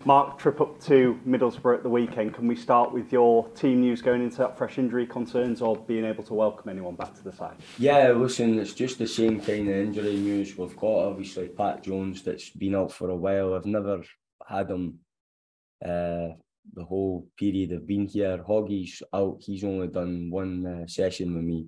Mark, trip up to Middlesbrough at the weekend. Can we start with your team news going into that fresh injury concerns or being able to welcome anyone back to the side? Yeah, listen, it's just the same kind of injury news. We've got obviously Pat Jones that's been out for a while. I've never had him the whole period I've been here. Hoggy's out. He's only done one session with me,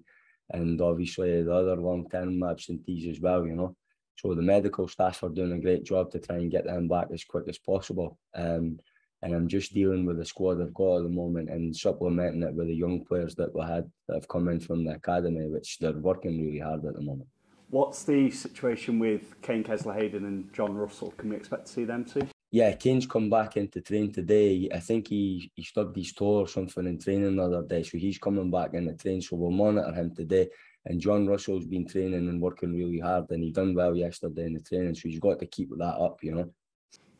and obviously the other long-term absentees as well, you know. So the medical staff are doing a great job to try and get them back as quick as possible. And I'm just dealing with the squad I've got at the moment and supplementing it with the young players that we had that have come in from the academy, which they're working really hard at the moment. What's the situation with Kane Kesler-Hayden and John Russell? Can we expect to see them too? Yeah, Kane's come back into train today. I think he stubbed his toe or something in training the other day, so he's coming back in the train. So we'll monitor him today. And John Russell's been training and working really hard, and he done well yesterday in the training, so he's got to keep that up, you know.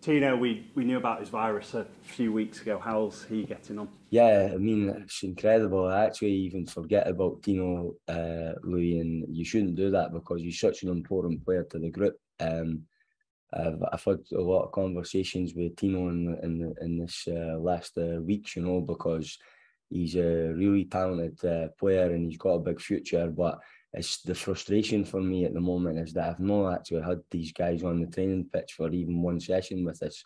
Tino, we knew about his virus a few weeks ago. How's he getting on? Yeah, I mean, it's incredible. I actually even forget about Tino, Louis, and you shouldn't do that because he's such an important player to the group. I've had a lot of conversations with Tino in this last weeks, you know, because he's a really talented player and he's got a big future. But it's the frustration for me at the moment is that I've not actually had these guys on the training pitch for even one session with us.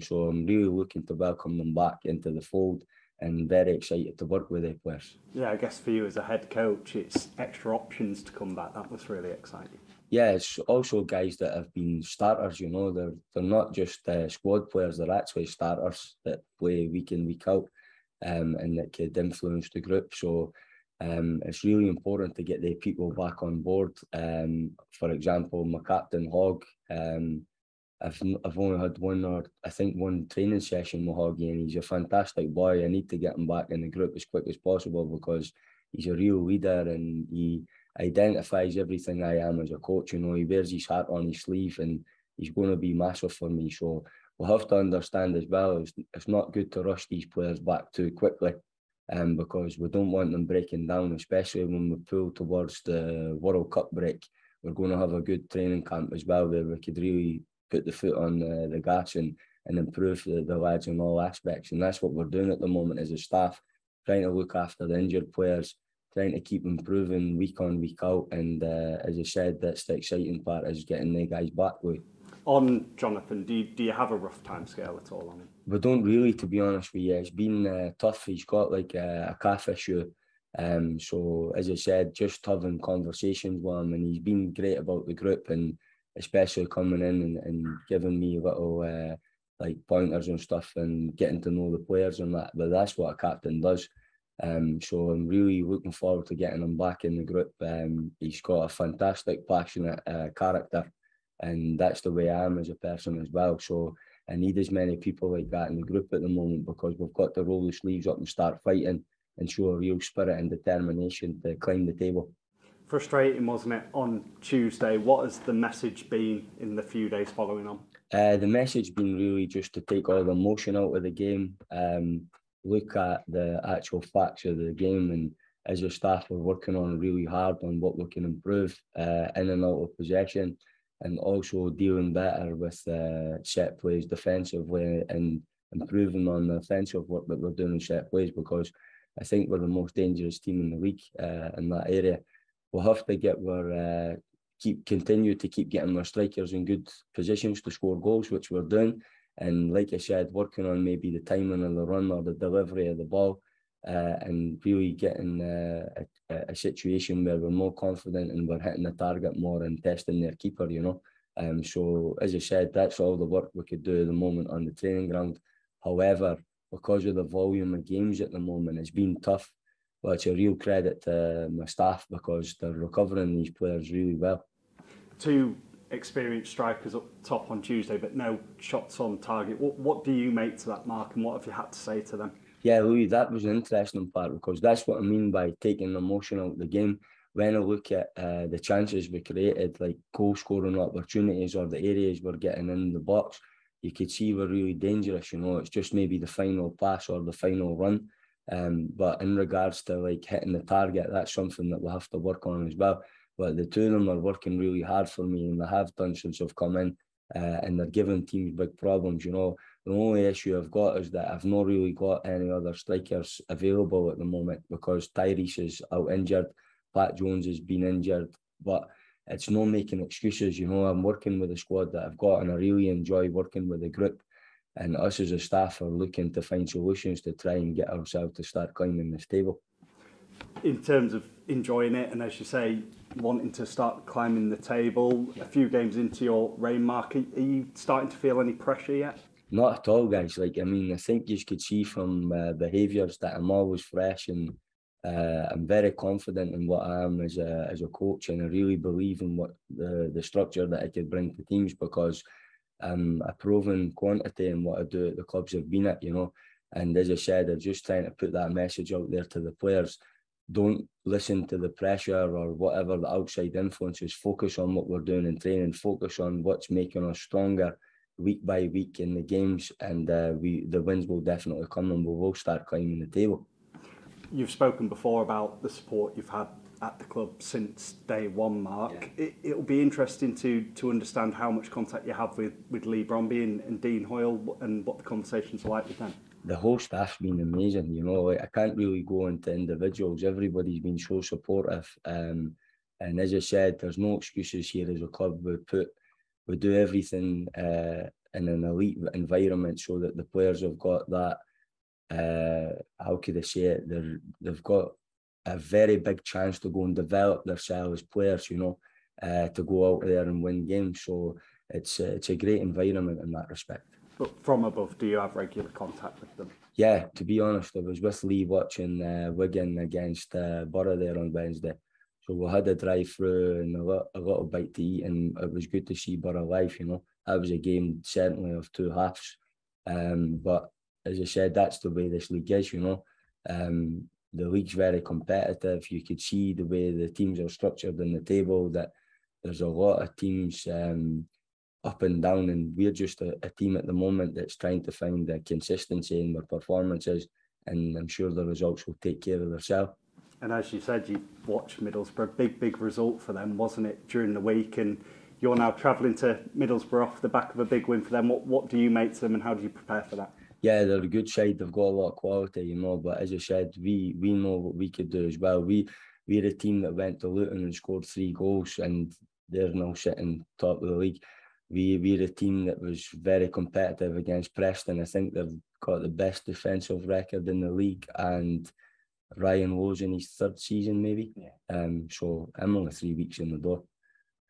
So I'm really looking to welcome them back into the fold and very excited to work with the players. Yeah, I guess for you as a head coach, it's extra options to come back. That was really exciting. Yeah, it's also guys that have been starters, you know, they're not just squad players, they're actually starters that play week in, week out, and that could influence the group. So it's really important to get the people back on board. For example, my captain, Hogg, I've only had one training session with Hoggy, and he's a fantastic boy. I need to get him back in the group as quick as possible because he's a real leader and he identifies everything I am as a coach. You know, he wears his heart on his sleeve and he's going to be massive for me. So we'll have to understand as well, it's not good to rush these players back too quickly because we don't want them breaking down, especially when we pull towards the World Cup break. We're going to have a good training camp as well where we could really put the foot on the gas and improve the lads in all aspects. And that's what we're doing at the moment as a staff, trying to look after the injured players, trying to keep improving week on, week out. And as I said, that's the exciting part, is getting the guys back. On Jonathan, do you have a rough timescale at all on him? We don't really, to be honest with you. It's been tough. He's got like a calf issue. So as I said, just having conversations with him, and he's been great about the group, and especially coming in and giving me little like pointers and stuff and getting to know the players and that. But that's what a captain does. So I'm really looking forward to getting him back in the group. He's got a fantastic, passionate character, and that's the way I am as a person as well. So I need as many people like that in the group at the moment because we've got to roll the sleeves up and start fighting and show a real spirit and determination to climb the table. Frustrating, wasn't it, on Tuesday? What has the message been in the few days following on? The message been really just to take all the emotion out of the game, look at the actual facts of the game, and as a staff we're working on really hard on what we can improve in and out of possession, and also dealing better with set plays defensively and improving on the offensive work that we're doing in set plays, because I think we're the most dangerous team in the league in that area. We'll have to continue to keep getting our strikers in good positions to score goals, which we're doing. And like I said, working on maybe the timing of the run or the delivery of the ball, and really getting a situation where we're more confident and we're hitting the target more and testing their keeper, you know. So as I said, that's all the work we could do at the moment on the training ground. However, because of the volume of games at the moment, it's been tough. But it's a real credit to my staff because they're recovering these players really well. Two experienced strikers up top on Tuesday, but no shots on target. What do you make to that, Mark, and what have you had to say to them? Yeah, Louis, that was an interesting part because that's what I mean by taking the emotion out of the game. When I look at the chances we created, like goal-scoring opportunities or the areas we're getting in the box, you could see we're really dangerous, you know. It's just maybe the final pass or the final run. But in regards to like hitting the target, that's something that we have to work on as well. But the two of them are working really hard for me, and they have done since I've come in. and they're giving teams big problems. You know, the only issue I've got is that I've not really got any other strikers available at the moment because Tyrese is out injured, Pat Jones has been injured, but it's not making excuses. You know, I'm working with the squad that I've got and I really enjoy working with the group, and us as a staff are looking to find solutions to try and get ourselves to start climbing this table. In terms of enjoying it and, as you say, wanting to start climbing the table, a few games into your reign, Mark, are you starting to feel any pressure yet? Not at all, guys. Like, I mean, I think you could see from behaviours that I'm always fresh, and I'm very confident in what I am as a coach, and I really believe in what the structure that I could bring to teams, because I'm a proven quantity in what I do at the clubs I've been at, you know. And as I said, I'm just trying to put that message out there to the players. Don't listen to the pressure or whatever the outside influences. Focus on what we're doing in training. Focus on what's making us stronger week by week in the games, and the wins will definitely come, and we will start climbing the table. You've spoken before about the support you've had at the club since day one, Mark. Yeah. It'll be interesting to understand how much contact you have with Lee Bromby and Dean Hoyle, and what the conversations are like with them. The whole staff's been amazing, you know. I can't really go into individuals. Everybody's been so supportive. And as I said, there's no excuses here as a club. We do everything in an elite environment so that the players have got that, how could I say it, they've got a very big chance to go and develop themselves as players, you know, to go out there and win games. So it's a great environment in that respect. But from above, do you have regular contact with them? Yeah, to be honest, I was with Lee watching Wigan against Borough there on Wednesday. So we had a drive through and a little bite to eat, and it was good to see Borough live, you know. That was a game certainly of two halves. But as I said, that's the way this league is, you know. The league's very competitive. You could see the way the teams are structured in the table, that there's a lot of teams up and down, and we're just a team at the moment that's trying to find the consistency in their performances, and I'm sure the results will take care of themselves. And as you said, you watched Middlesbrough, big result for them, wasn't it, during the week? And you're now travelling to Middlesbrough off the back of a big win for them. What do you make to them, and how do you prepare for that? Yeah, they're a good side. They've got a lot of quality, you know. But as I said, we know what we could do as well. We're a team that went to Luton and scored 3 goals, and they're now sitting top of the league. We're a team that was very competitive against Preston. I think they've got the best defensive record in the league, and Ryan Lowe's in his 3rd season, maybe. Yeah. So I'm only 3 weeks in the door,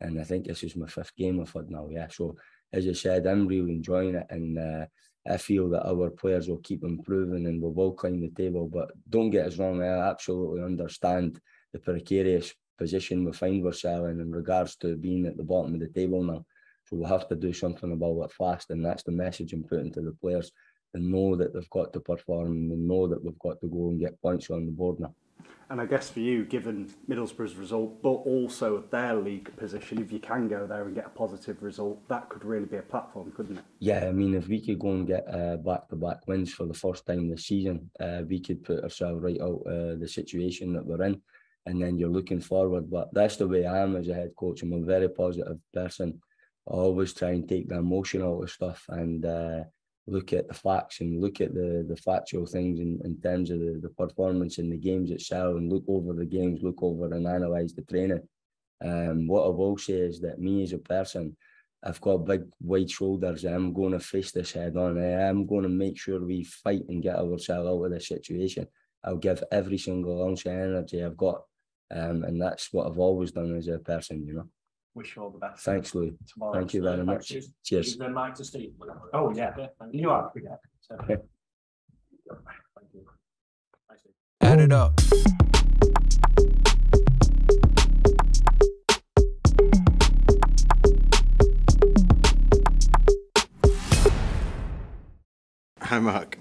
and I think this is my 5th game I've had now. Yeah. So as I said, I'm really enjoying it, and I feel that our players will keep improving and we will climb the table. But don't get us wrong, I absolutely understand the precarious position we find ourselves in regards to being at the bottom of the table now. So we'll have to do something about it fast, and that's the message I'm putting to the players. They know that they've got to perform, and they know that we've got to go and get points on the board now. And I guess for you, given Middlesbrough's result, but also their league position, if you can go there and get a positive result, that could really be a platform, couldn't it? Yeah, I mean, if we could go and get back-to-back wins for the first time this season, we could put ourselves right out the situation that we're in, and then you're looking forward. But that's the way I am as a head coach. I'm a very positive person. I always try and take the emotion out of stuff and look at the facts and look at the factual things in terms of the performance in the games itself, and look over the games, look over and analyse the training. What I will say is that me as a person, I've got big, wide shoulders. I'm going to face this head on. I'm going to make sure we fight and get ourselves out of this situation. I'll give every single ounce of energy I've got. And that's what I've always done as a person, you know. Wish you all the best. Thanks, Louis. Thank you very much. Cheers. Is there a mic to Steve? Oh, yeah. You are. Yeah. So, okay. Thank you. Thanks, Steve. Add it up. Hi, Mark.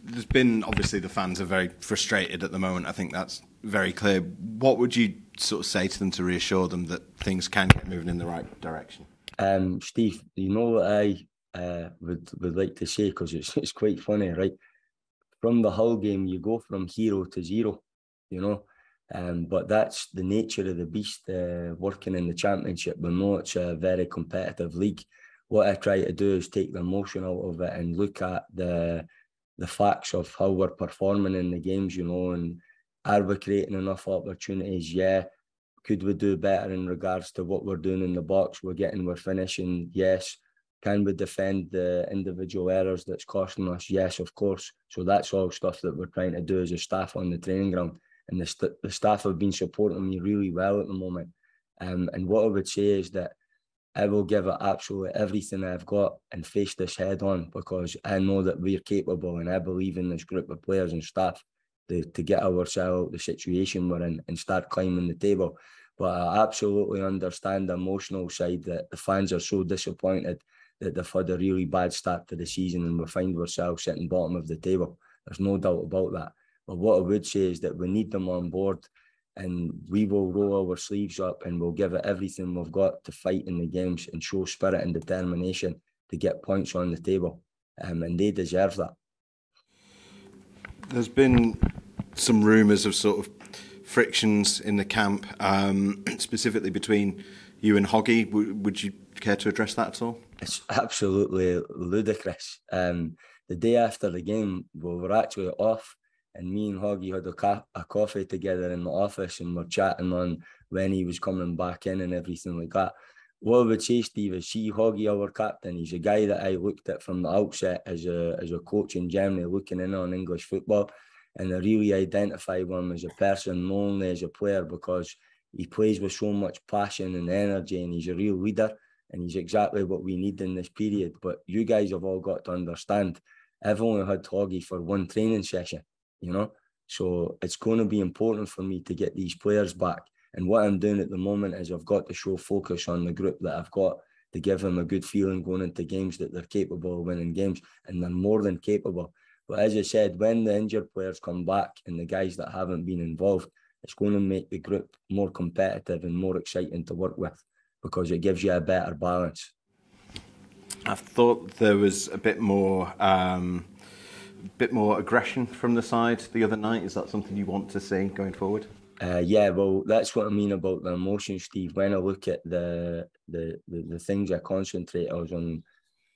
There's been, obviously, the fans are very frustrated at the moment. I think that's very clear. What would you sort of say to them to reassure them that things can get moving in the right direction? Steve, you know what I would like to say, because it's quite funny, right? From the Hull game, you go from hero to zero, you know. But that's the nature of the beast, working in the Championship. We know it's a very competitive league. What I try to do is take the emotion out of it and look at the facts of how we're performing in the games, you know, and are we creating enough opportunities? Yeah. Could we do better in regards to what we're doing in the box? We're finishing, yes. Can we defend the individual errors that's costing us? Yes, of course. So that's all stuff that we're trying to do as a staff on the training ground. And the staff have been supporting me really well at the moment. And what I would say is that I will give it absolutely everything I've got and face this head on, because I know that we're capable, and I believe in this group of players and staff to get ourselves out of the situation we're in and start climbing the table. But I absolutely understand the emotional side, that the fans are so disappointed that they've had a really bad start to the season and we find ourselves sitting bottom of the table. There's no doubt about that. But what I would say is that we need them on board, and we will roll our sleeves up and we'll give it everything we've got to fight in the games and show spirit and determination to get points on the table. And they deserve that. There's been some rumours of sort of frictions in the camp, specifically between you and Hoggy. Would you care to address that at all? It's absolutely ludicrous. The day after the game, we were actually off, and me and Hoggy had a coffee together in the office, and we're chatting on when he was coming back in and everything like that. What I would say, Steve, is see Hoggy, our captain. He's a guy that I looked at from the outset as a coach in Germany, looking in on English football, and I really identify him as a person, not only as a player, because he plays with so much passion and energy, and he's a real leader, and he's exactly what we need in this period. But you guys have all got to understand, I've only had Hoggy for one training session, you know, so it's going to be important for me to get these players back. And what I'm doing at the moment is I've got to show focus on the group that I've got to give them a good feeling going into games that they're capable of winning games, and they're more than capable. But as I said, when the injured players come back and the guys that haven't been involved, it's going to make the group more competitive and more exciting to work with, because it gives you a better balance. I thought there was a bit more aggression from the side the other night. Is that something you want to see going forward? Yeah, well, that's what I mean about the emotion, Steve. When I look at the things I concentrate on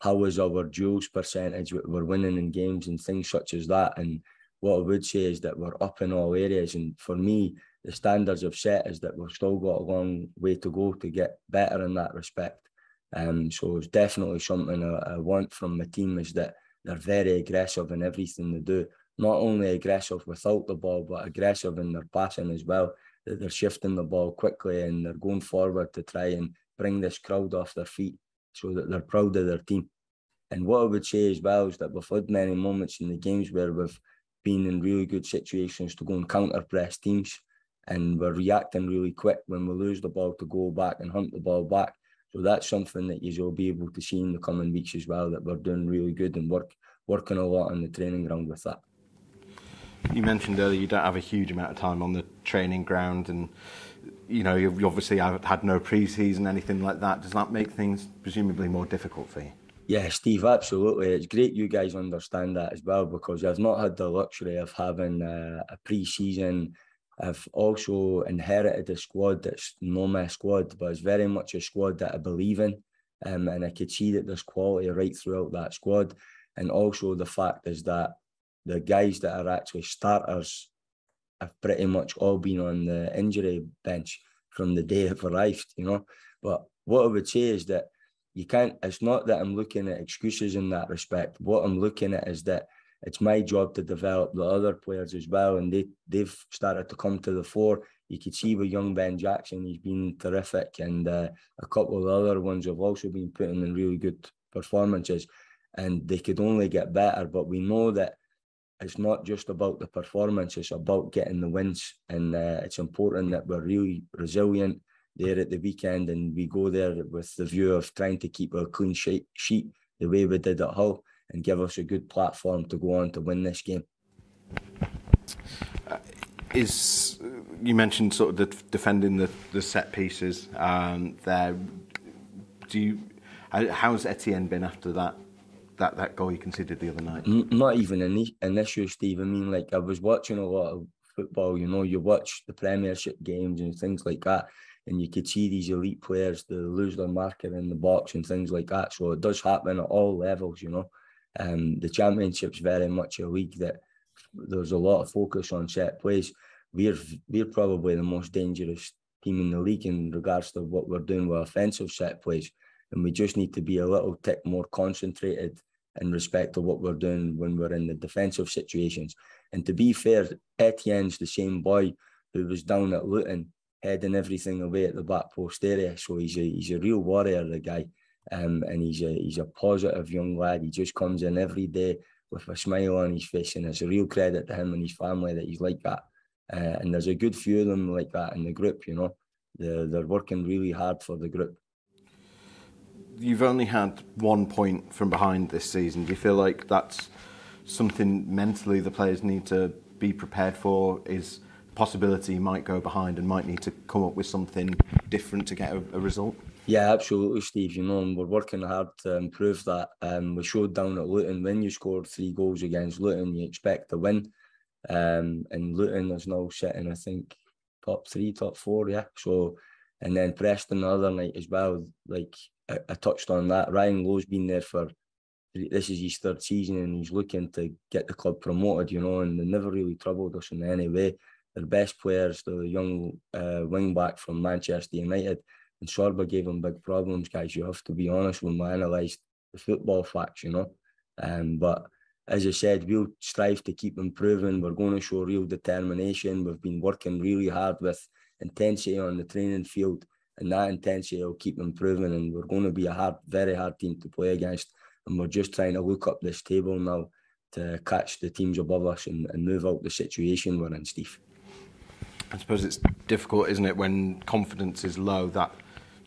how is our duels percentage, we're winning in games and things such as that. And what I would say is that we're up in all areas. And for me, the standards I've set is that we've still got a long way to go to get better in that respect. So it's definitely something I want from my team, is that they're very aggressive in everything they do. Not only aggressive without the ball, but aggressive in their passing as well, that they're shifting the ball quickly and they're going forward to try and bring this crowd off their feet so that they're proud of their team. And what I would say as well is that we've had many moments in the games where we've been in really good situations to go and counter-press teams, and we're reacting really quick when we lose the ball to go back and hunt the ball back. So that's something that you'll be able to see in the coming weeks as well, that we're doing really good and working a lot on the training ground with that. You mentioned earlier you don't have a huge amount of time on the training ground, and you know you obviously had no pre-season, anything like that. Does that make things presumably more difficult for you? Yeah, Steve, absolutely. It's great you guys understand that as well, because I've not had the luxury of having a pre-season. I've also inherited a squad that's not my squad, but it's very much a squad that I believe in, and I could see that there's quality right throughout that squad. And also the fact is that the guys that are actually starters have pretty much all been on the injury bench from the day they've arrived, you know. But what I would say is that you can't, it's not that I'm looking at excuses in that respect. What I'm looking at is that it's my job to develop the other players as well, and they've started to come to the fore. You could see with young Ben Jackson, he's been terrific, and a couple of the other ones have also been putting in really good performances, and they could only get better. But we know that it's not just about the performance, it's about getting the wins, and it's important that we're really resilient there at the weekend, and we go there with the view of trying to keep a clean sheet the way we did at Hull, and give us a good platform to go on to win this game. You mentioned sort of defending the set pieces there. How's Etienne been after that goal you conceded the other night? Not even an issue, Steve. I mean, like, I was watching a lot of football. You know, you watch the Premiership games and things like that, and you could see these elite players, they lose their marker in the box and things like that. So it does happen at all levels, you know. The Championship's very much a league that there's a lot of focus on set plays. We're probably the most dangerous team in the league in regards to what we're doing with offensive set plays, and we just need to be a little tick more concentrated in respect to what we're doing when we're in the defensive situations. And to be fair, Etienne's the same boy who was down at Luton heading everything away at the back post area, so he's a real warrior, the guy, and he's a positive young lad. He just comes in every day with a smile on his face, and it's a real credit to him and his family that he's like that. And there's a good few of them like that in the group, you know. They're working really hard for the group. You've only had 1 point from behind this season. Do you feel like that's something mentally the players need to be prepared for? Is possibility you might go behind and might need to come up with something different to get a result? Yeah, absolutely, Steve. You know, and we're working hard to improve that. We showed down at Luton, when you scored 3 goals against Luton, you expect to win. And Luton is now sitting, I think, top 3, top 4, yeah. So, and then Preston the other night as well, like I touched on that. Ryan Lowe's been there for, this is his 3rd season, and he's looking to get the club promoted, you know, and they never really troubled us in any way. Their best players, the young wing back from Manchester United, and Sorba gave him big problems, guys. You have to be honest when we analyse the football facts, you know. But as I said, we'll strive to keep improving. We're going to show real determination. We've been working really hard with intensity on the training field, and that intensity will keep improving, and we're going to be a very hard team to play against. And we're just trying to look up this table now to catch the teams above us and move out the situation we're in, Steve. I suppose it's difficult, isn't it, when confidence is low? That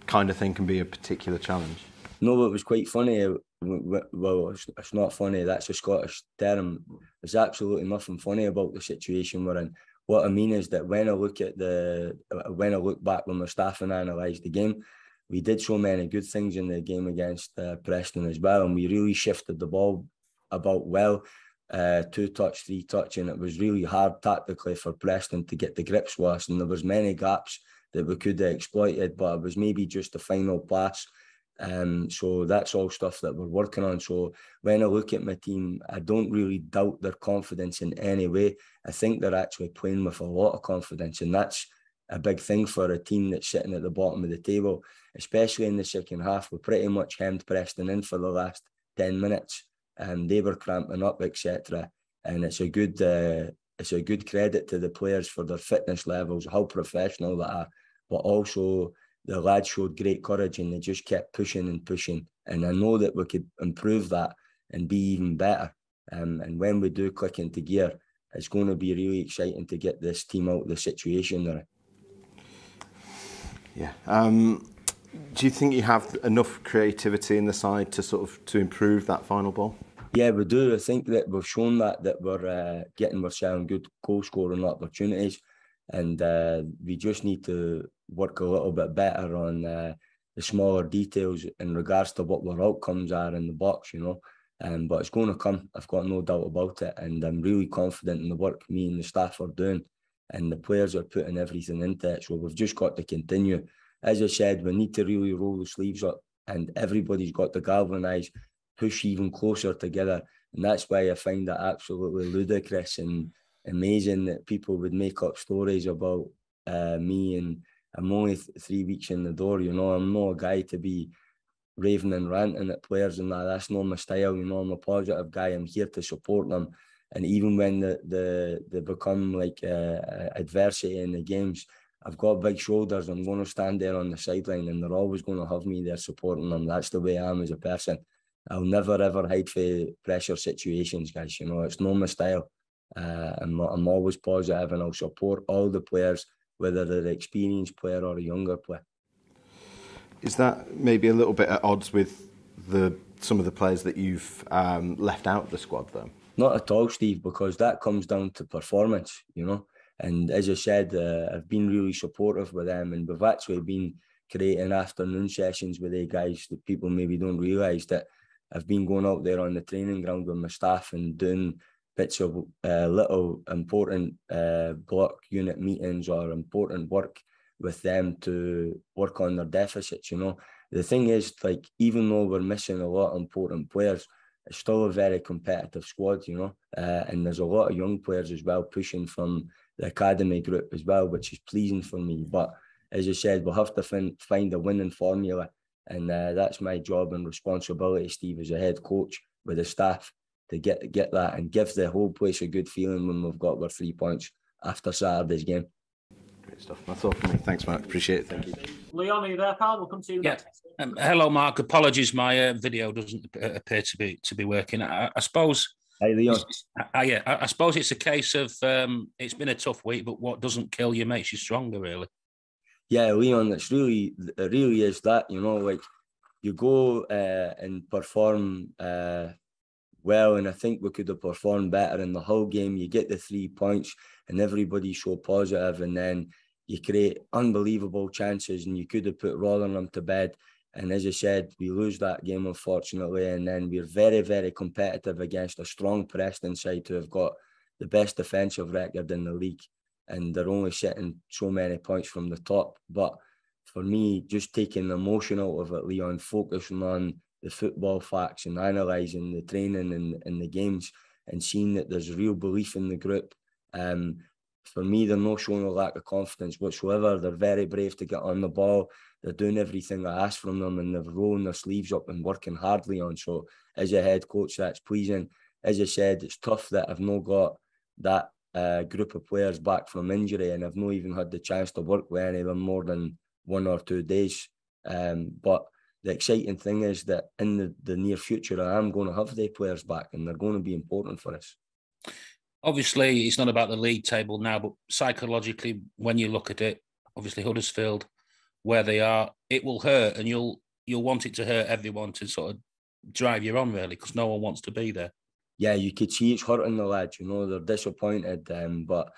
kind of thing can be a particular challenge. No, it was quite funny. Well, it's not funny. That's a Scottish term. There's absolutely nothing funny about the situation we're in. What I mean is that when I look back when my staff and analysed the game, we did so many good things in the game against Preston as well, and we really shifted the ball about well, 2 touch, 3 touch, and it was really hard tactically for Preston to get the grips with us, and there was many gaps that we could have exploited, but it was maybe just the final pass. So that's all stuff that we're working on. So when I look at my team, I don't really doubt their confidence in any way. I think they're actually playing with a lot of confidence, and that's a big thing for a team that's sitting at the bottom of the table, especially in the second half. We pretty much hemmed Preston in for the last 10 minutes, and they were cramping up, etc. And it's a good credit to the players for their fitness levels, how professional they are, but also the lads showed great courage and they just kept pushing and pushing. And I know that we could improve that and be even better. And when we do click into gear, it's going to be really exciting to get this team out of the situation they're in. Yeah. Do you think you have enough creativity in the side to improve that final ball? Yeah, we do. I think that we've shown that we're getting ourselves good goal scoring opportunities, and we just need to work a little bit better on the smaller details in regards to what our outcomes are in the box, you know. But it's going to come. I've got no doubt about it, and I'm really confident in the work me and the staff are doing, and the players are putting everything into it. So we've just got to continue. As I said, we need to really roll the sleeves up, and everybody's got to galvanise, push even closer together. And that's why I find it absolutely ludicrous and amazing that people would make up stories about me, and I'm only 3 weeks in the door, you know. I'm not a guy to be raving and ranting at players and that. That's not my style, you know. I'm a positive guy. I'm here to support them. And even when they become like adversity in the games, I've got big shoulders. I'm going to stand there on the sideline, and they're always going to have me there supporting them. That's the way I am as a person. I'll never ever hide for pressure situations, guys. You know, it's not my style. I'm always positive, and I'll support all the players, whether they're an experienced player or a younger player. Is that maybe a little bit at odds with some of the players that you've left out of the squad, though? Not at all, Steve, because that comes down to performance, you know. And as I said, I've been really supportive with them, and we've actually been creating afternoon sessions with the guys that people maybe don't realise that I've been going out there on the training ground with my staff and doing bits of little important block unit meetings or important work with them to work on their deficits, you know. The thing is, like, even though we're missing a lot of important players, it's still a very competitive squad, you know, and there's a lot of young players as well pushing from the academy group as well, which is pleasing for me. But as I said, we'll have to find a winning formula, and that's my job and responsibility, Steve, as a head coach with the staff, to get that and give the whole place a good feeling when we've got our 3 points after Saturday's game. Great stuff. That's all from me. Thanks, Mark. Appreciate it. Thank you. Leon, are you there, pal? We'll come to you next. Hello, Mark. Apologies, my video doesn't appear to be working. I suppose. Hey, Leon. I suppose it's a case of it's been a tough week, but what doesn't kill you makes you stronger, really. Yeah, Leon, it really is that, you know, like, you go and perform well, and I think we could have performed better in the whole game. You get the 3 points and everybody's so positive, and then you create unbelievable chances, and you could have put Rotherham to bed. And as I said, we lose that game, unfortunately, and then we're very, very competitive against a strong Preston side who have got the best defensive record in the league, and they're only sitting so many points from the top. But for me, just taking the emotion out of it, Leon, focusing on the football facts and analysing the training and the games and seeing that there's real belief in the group. For me, they're not showing a lack of confidence whatsoever. They're very brave to get on the ball. They're doing everything I ask from them, and they're rolling their sleeves up and working hardly on. So as a head coach, that's pleasing. As I said, it's tough that I've not got that group of players back from injury, and I've not even had the chance to work with any of them more than 1 or 2 days. But the exciting thing is that in the near future, I am going to have the players back, and they're going to be important for us. Obviously, it's not about the league table now, but psychologically, when you look at it, obviously Huddersfield, where they are, it will hurt, and you'll want it to hurt everyone to sort of drive you on, really, because no one wants to be there. Yeah, you could see it's hurting the lads, you know, they're disappointed, but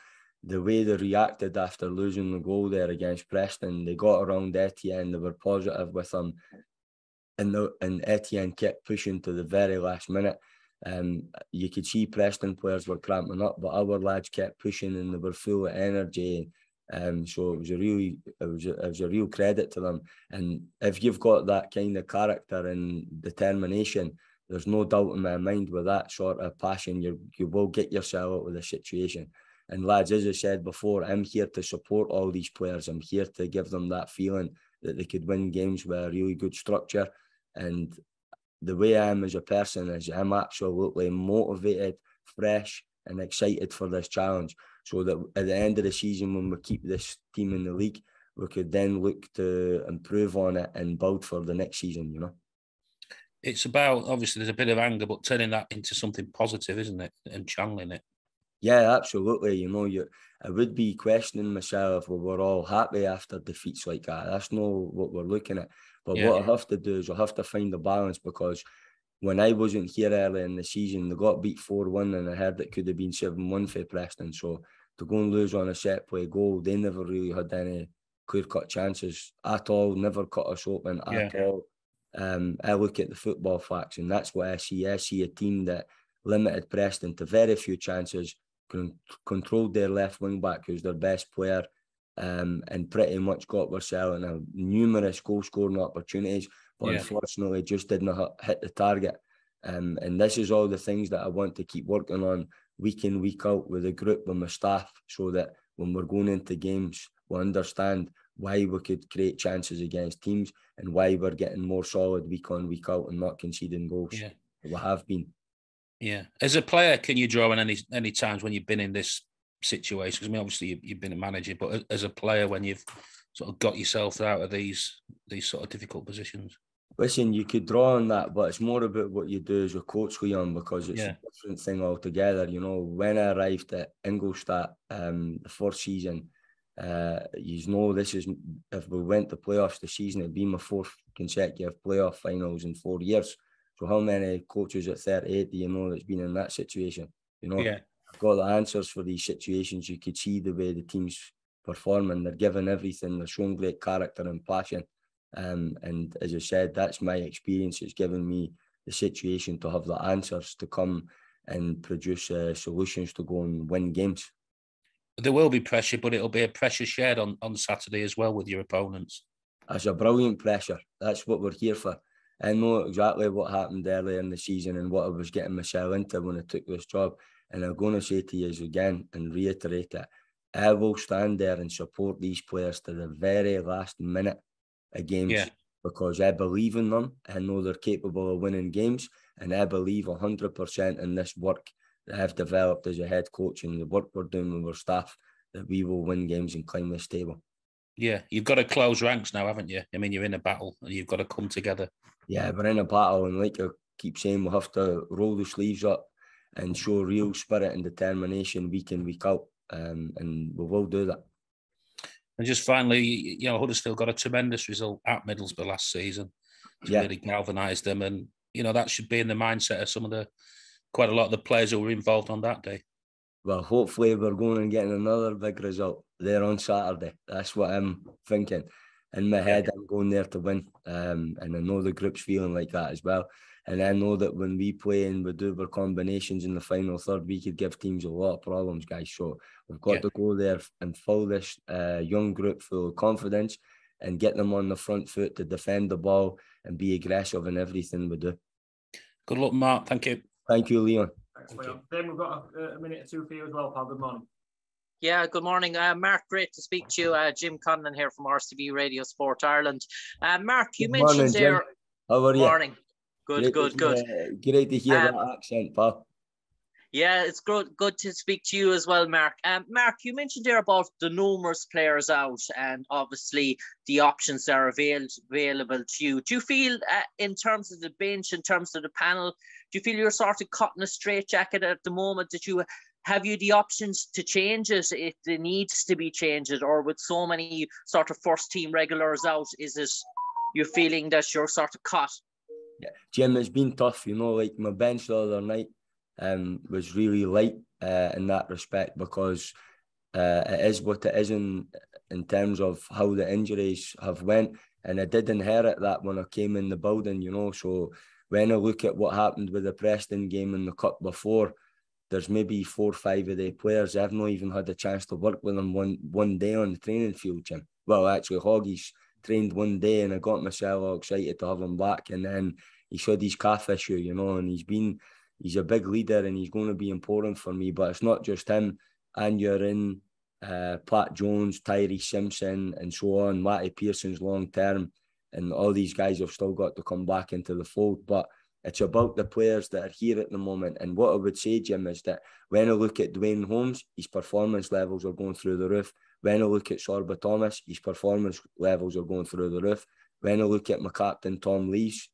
the way they reacted after losing the goal there against Preston, they got around Etienne, they were positive with him, and Etienne kept pushing to the very last minute. You could see Preston players were cramping up, but our lads kept pushing and they were full of energy. So it was a real credit to them. And if you've got that kind of character and determination, there's no doubt in my mind with that sort of passion, you will get yourself out of the situation. And lads, as I said before, I'm here to support all these players. I'm here to give them that feeling that they could win games with a really good structure. And the way I am as a person is I'm absolutely motivated, fresh and excited for this challenge, so that at the end of the season, when we keep this team in the league, we could then look to improve on it and build for the next season, you know. It's about, obviously, there's a bit of anger, but turning that into something positive, isn't it? And channeling it. Yeah, absolutely. You know, I would be questioning myself if we were all happy after defeats like that. That's not what we're looking at. But what I have to do is I have to find the balance, because when I wasn't here early in the season, they got beat 4-1 and I heard it could have been 7-1 for Preston. So to go and lose on a set play goal, they never really had any clear-cut chances at all, never cut us open at all. I look at the football facts, and that's what I see. I see a team that limited Preston to very few chances, controlled their left wing back, who's their best player, and pretty much got ourselves in numerous goal scoring opportunities, but unfortunately just didn't hit the target. And this is all the things that I want to keep working on week in, week out with the group, with my staff, so that when we're going into games, we understand why we could create chances against teams and why we're getting more solid week on, week out and not conceding goals. Yeah. We have been. Yeah. As a player, can you draw on any times when you've been in this situation? Because I mean, obviously you've been a manager, but as a player, when you've sort of got yourself out of these sort of difficult positions? Listen, you could draw on that, but it's more about what you do as a coach, Leon, because it's a different thing altogether. You know, when I arrived at Ingolstadt the first season, you know, this is, if we went to playoffs this season, it'd be my 4th consecutive playoff finals in 4 years. So how many coaches at 38 do you know that's been in that situation? You know, I've got the answers for these situations. You could see the way the team's performing. They're giving everything. They're showing great character and passion. And as I said, that's my experience. It's given me the situation to have the answers to come and produce solutions to go and win games. There will be pressure, but it'll be a pressure shared on Saturday as well with your opponents. That's a brilliant pressure. That's what we're here for. I know exactly what happened earlier in the season and what I was getting myself into when I took this job. And I'm going to say to you again and reiterate it, I will stand there and support these players to the very last minute of games because I believe in them. I know they're capable of winning games, and I believe 100% in this work that I've developed as a head coach and the work we're doing with our staff, that we will win games and climb this table. Yeah, you've got to close ranks now, haven't you? I mean, you're in a battle and you've got to come together. Yeah, we're in a battle, and like I keep saying, we'll have to roll the sleeves up and show real spirit and determination week in, week out, and we will do that. And just finally, you know, Huddersfield got a tremendous result at Middlesbrough last season to really galvanise them, and you know that should be in the mindset of quite a lot of the players who were involved on that day. Well, hopefully we're going and getting another big result there on Saturday. That's what I'm thinking. In my head, I'm going there to win. And I know the group's feeling like that as well. And I know that when we play and we do our combinations in the final third, we could give teams a lot of problems, guys. So we've got to go there and fill this young group full of confidence and get them on the front foot to defend the ball and be aggressive in everything we do. Good luck, Mark. Thank you. Thank you, Leon. Thanks, Leon. Then we've got a minute or two for you as well, pal. Good morning. Yeah, good morning. Mark, great to speak to you. Jim Conlon here from RCV Radio Sport Ireland. Mark, you mentioned there... Jim. How are you? Morning. Good. Great to hear that accent, pal. Yeah, it's good to speak to you as well, Mark. Mark, you mentioned there about the numerous players out and obviously the options that are available to you. Do you feel, in terms of the bench, in terms of the panel, do you feel you're sort of cutting a straitjacket at the moment, that you have the options to change it if it needs to be changed, or with so many sort of first team regulars out, is it you're feeling that you're sort of cut? Yeah, Jim, it's been tough, you know, like my bench the other night was really light in that respect, because it is what it is in terms of how the injuries have went, and I did inherit that when I came in the building, you know. So when I look at what happened with the Preston game in the cup before, there's maybe 4 or 5 of the players I've not even had a chance to work with them one day on the training field, Jim. Well, actually, Hoggy's trained one day, and I got myself all excited to have him back, and then he had his calf issue, you know, and he's a big leader and he's going to be important for me. But it's not just him. And you're in Pat Jones, Tyree Simpson, and so on. Matty Pearson's long term, and all these guys have still got to come back into the fold. But it's about the players that are here at the moment. And what I would say, Jim, is that when I look at Dwayne Holmes, his performance levels are going through the roof. When I look at Sorba Thomas, his performance levels are going through the roof. When I look at my captain, Tom Lees,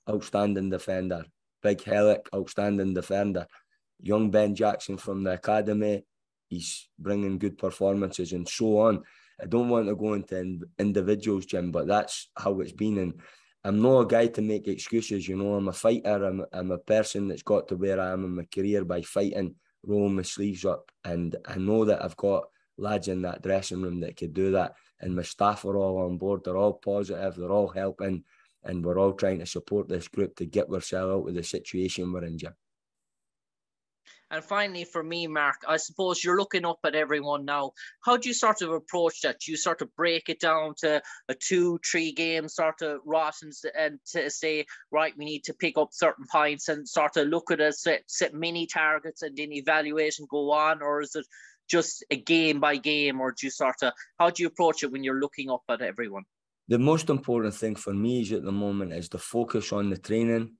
outstanding defender. Big Hellick, outstanding defender. Young Ben Jackson from the academy, he's bringing good performances, and so on. I don't want to go into individuals, Jim, but that's how it's been. And I'm not a guy to make excuses, you know. I'm a fighter. I'm a person that's got to where I am in my career by fighting, rolling my sleeves up. And I know that I've got lads in that dressing room that could do that. And my staff are all on board. They're all positive. They're all helping. And we're all trying to support this group to get ourselves out of the situation we're in, Jim. And finally, for me, Mark, I suppose you're looking up at everyone now. How do you sort of approach that? Do you sort of break it down to a 2-3 game sort of rottens and to say, right, we need to pick up certain points and sort of look at it, set mini targets and then evaluation go on? Or is it just a game by game? Or do you how do you approach it when you're looking up at everyone? The most important thing for me is at the moment is the focus on the training,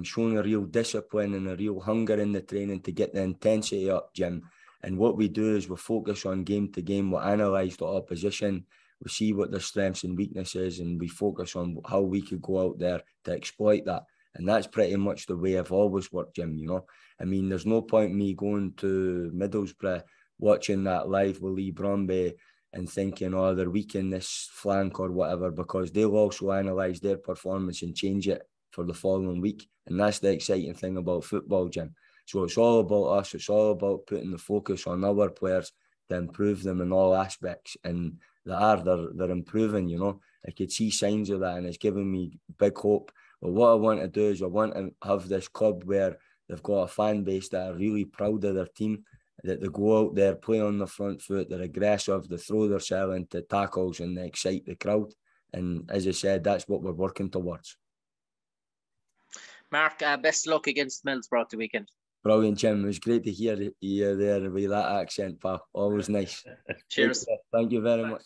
showing a real discipline and a real hunger in the training to get the intensity up, Jim. And what we do is we focus on game to game, we analyse the opposition, we see what their strengths and weaknesses, and we focus on how we could go out there to exploit that. And that's pretty much the way I've always worked, Jim, you know. I mean, there's no point me going to Middlesbrough, watching that live with Lee Bromby and thinking, oh, they're weak in this flank or whatever, because they'll also analyse their performance and change it for the following week. And that's the exciting thing about football, Jim. So it's all about us. It's all about putting the focus on our players to improve them in all aspects. And they're improving, you know. I could see signs of that, and it's giving me big hope. But what I want to do is I want to have this club where they've got a fan base that are really proud of their team, that they go out there, play on the front foot, they're aggressive, they throw themselves into tackles and they excite the crowd. And as I said, that's what we're working towards. Mark, best of luck against Middlesbrough the weekend. Brilliant, Jim. It was great to hear you there with that accent, pal. Always nice. Cheers. Thank you very much.